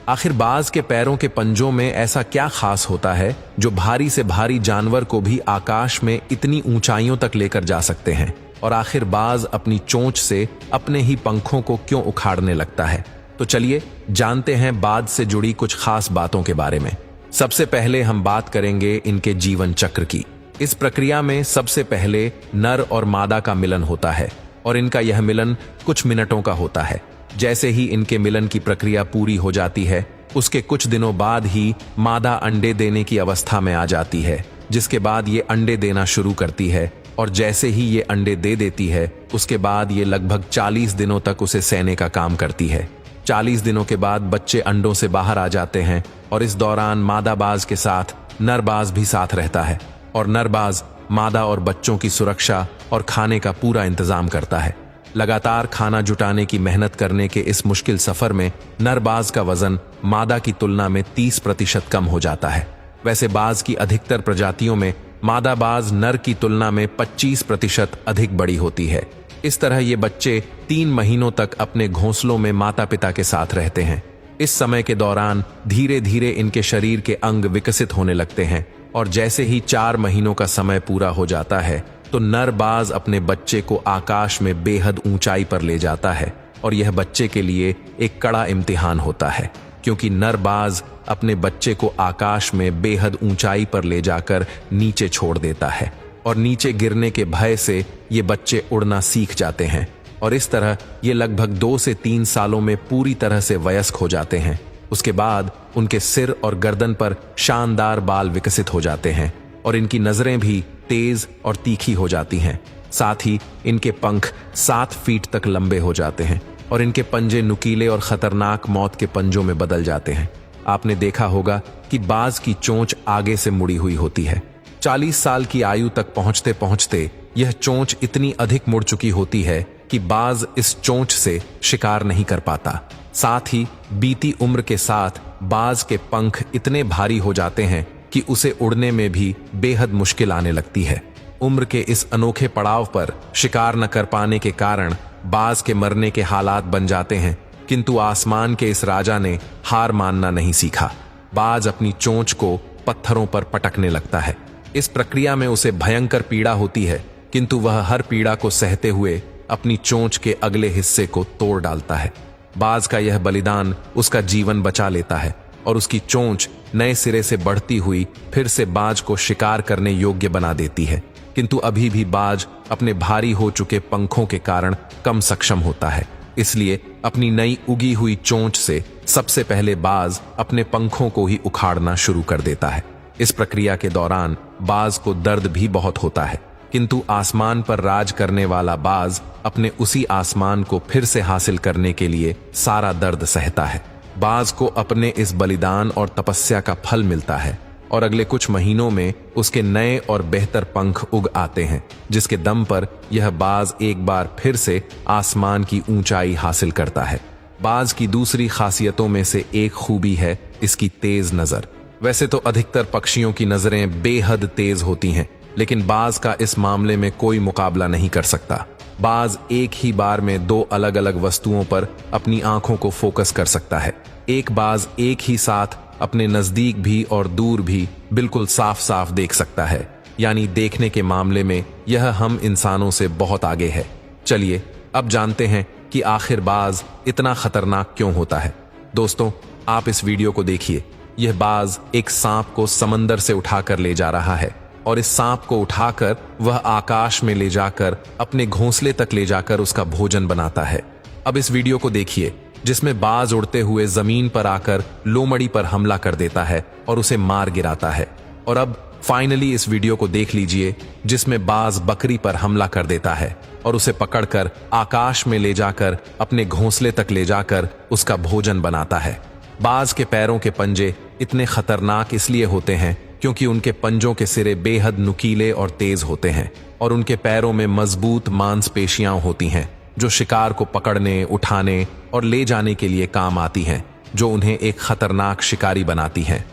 आखिर बाज के पैरों के पंजों में ऐसा क्या खास होता है जो भारी से भारी जानवर को भी आकाश में इतनी ऊंचाइयों तक लेकर जा सकते हैं? और आखिर बाज अपनी चोंच से अपने ही पंखों को क्यों उखाड़ने लगता है? तो चलिए जानते हैं बाज से जुड़ी कुछ खास बातों के बारे में। सबसे पहले हम बात करेंगे इनके जीवन चक्र की। इस प्रक्रिया में सबसे पहले नर और मादा का मिलन होता है और इनका यह मिलन कुछ मिनटों का होता है। जैसे ही इनके मिलन की प्रक्रिया पूरी हो जाती है, उसके कुछ दिनों बाद ही मादा अंडे देने की अवस्था में आ जाती है, जिसके बाद ये अंडे देना शुरू करती है और जैसे ही ये अंडे दे देती है, उसके बाद ये लगभग 40 दिनों तक उसे सहने का काम करती है। 40 दिनों के बाद बच्चे अंडों से बाहर आ जाते हैं और इस दौरान मादा बाज के साथ नर बाज भी साथ रहता है और नर बाज मादा और बच्चों की सुरक्षा और खाने का पूरा इंतजाम करता है। लगातार खाना जुटाने की मेहनत करने के इस मुश्किल सफर में नर बाज का वजन मादा की तुलना में 30% कम हो जाता है। वैसे बाज की अधिकतर प्रजातियों में मादा बाज नर की तुलना में 25% अधिक बड़ी होती है। इस तरह ये बच्चे 3 महीनों तक अपने घोंसलों में माता पिता के साथ रहते हैं। इस समय के दौरान धीरे धीरे इनके शरीर के अंग विकसित होने लगते हैं और जैसे ही 4 महीनों का समय पूरा हो जाता है तो नर बाज अपने बच्चे को आकाश में बेहद ऊंचाई पर ले जाता है और यह बच्चे के लिए एक कड़ा इम्तिहान होता है, क्योंकि नर बाज अपने बच्चे को आकाश में बेहद ऊंचाई पर ले जाकर नीचे छोड़ देता है और नीचे गिरने के भय से ये बच्चे उड़ना सीख जाते हैं और इस तरह ये लगभग 2 से 3 सालों में पूरी तरह से वयस्क हो जाते हैं। उसके बाद उनके सिर और गर्दन पर शानदार बाल विकसित हो जाते हैं और इनकी नजरें भी तेज और तीखी हो जाती हैं। साथ ही इनके पंख 7 फीट तक लंबे हो जाते हैं और इनके पंजे नुकीले और खतरनाक मौत के पंजों में बदल जाते हैं। आपने देखा होगा कि बाज की चोंच आगे से मुड़ी हुई होती है। 40 साल की आयु तक पहुंचते पहुंचते यह चोंच इतनी अधिक मुड़ चुकी होती है कि बाज इस चोंच से शिकार नहीं कर पाता। साथ ही बीती उम्र के साथ बाज के पंख इतने भारी हो जाते हैं कि उसे उड़ने में भी बेहद मुश्किल आने लगती है। उम्र के इस अनोखे पड़ाव पर शिकार न कर पाने के कारण बाज के मरने के हालात बन जाते हैं, किंतु आसमान के इस राजा ने हार मानना नहीं सीखा। बाज अपनी चोंच को पत्थरों पर पटकने लगता है। इस प्रक्रिया में उसे भयंकर पीड़ा होती है, किंतु वह हर पीड़ा को सहते हुए अपनी चोंच के अगले हिस्से को तोड़ डालता है। बाज का यह बलिदान उसका जीवन बचा लेता है और उसकी चोंच नए सिरे से बढ़ती हुई फिर से बाज को शिकार करने योग्य बना देती है, किंतु अभी भी बाज अपने भारी हो चुके पंखों के कारण कम सक्षम होता है। इसलिए अपनी नई उगी हुई चोंच से सबसे पहले बाज अपने पंखों को ही उखाड़ना शुरू कर देता है। इस प्रक्रिया के दौरान बाज को दर्द भी बहुत होता है, किंतु आसमान पर राज करने वाला बाज अपने उसी आसमान को फिर से हासिल करने के लिए सारा दर्द सहता है। बाज को अपने इस बलिदान और तपस्या का फल मिलता है और अगले कुछ महीनों में उसके नए और बेहतर पंख उग आते हैं, जिसके दम पर यह बाज एक बार फिर से आसमान की ऊंचाई हासिल करता है। बाज की दूसरी खासियतों में से एक खूबी है इसकी तेज नजर। वैसे तो अधिकतर पक्षियों की नजरें बेहद तेज होती हैं, लेकिन बाज का इस मामले में कोई मुकाबला नहीं कर सकता। बाज एक ही बार में 2 अलग अलग वस्तुओं पर अपनी आंखों को फोकस कर सकता है। एक बाज एक ही साथ अपने नजदीक भी और दूर भी बिल्कुल साफ साफ देख सकता है, यानी देखने के मामले में यह हम इंसानों से बहुत आगे है। चलिए अब जानते हैं कि आखिर बाज इतना खतरनाक क्यों होता है। दोस्तों, आप इस वीडियो को देखिए। यह बाज एक सांप को समंदर से उठाकर ले जा रहा है और इस सांप को उठाकर वह आकाश में ले जाकर अपने घोंसले तक ले जाकर उसका भोजन बनाता है। अब इस वीडियो को देखिए जिसमें बाज उड़ते हुए जमीन पर आकर लोमड़ी पर हमला कर देता है और उसे मार गिराता है। और अब फाइनली इस वीडियो को देख लीजिए जिसमें बाज बकरी पर हमला कर देता है और उसे पकड़कर आकाश में ले जाकर अपने घोंसले तक ले जाकर उसका भोजन बनाता है। बाज के पैरों के पंजे इतने खतरनाक इसलिए होते हैं क्योंकि उनके पंजों के सिरे बेहद नुकीले और तेज होते हैं और उनके पैरों में मजबूत मांसपेशियां होती हैं जो शिकार को पकड़ने, उठाने और ले जाने के लिए काम आती हैं, जो उन्हें एक खतरनाक शिकारी बनाती हैं।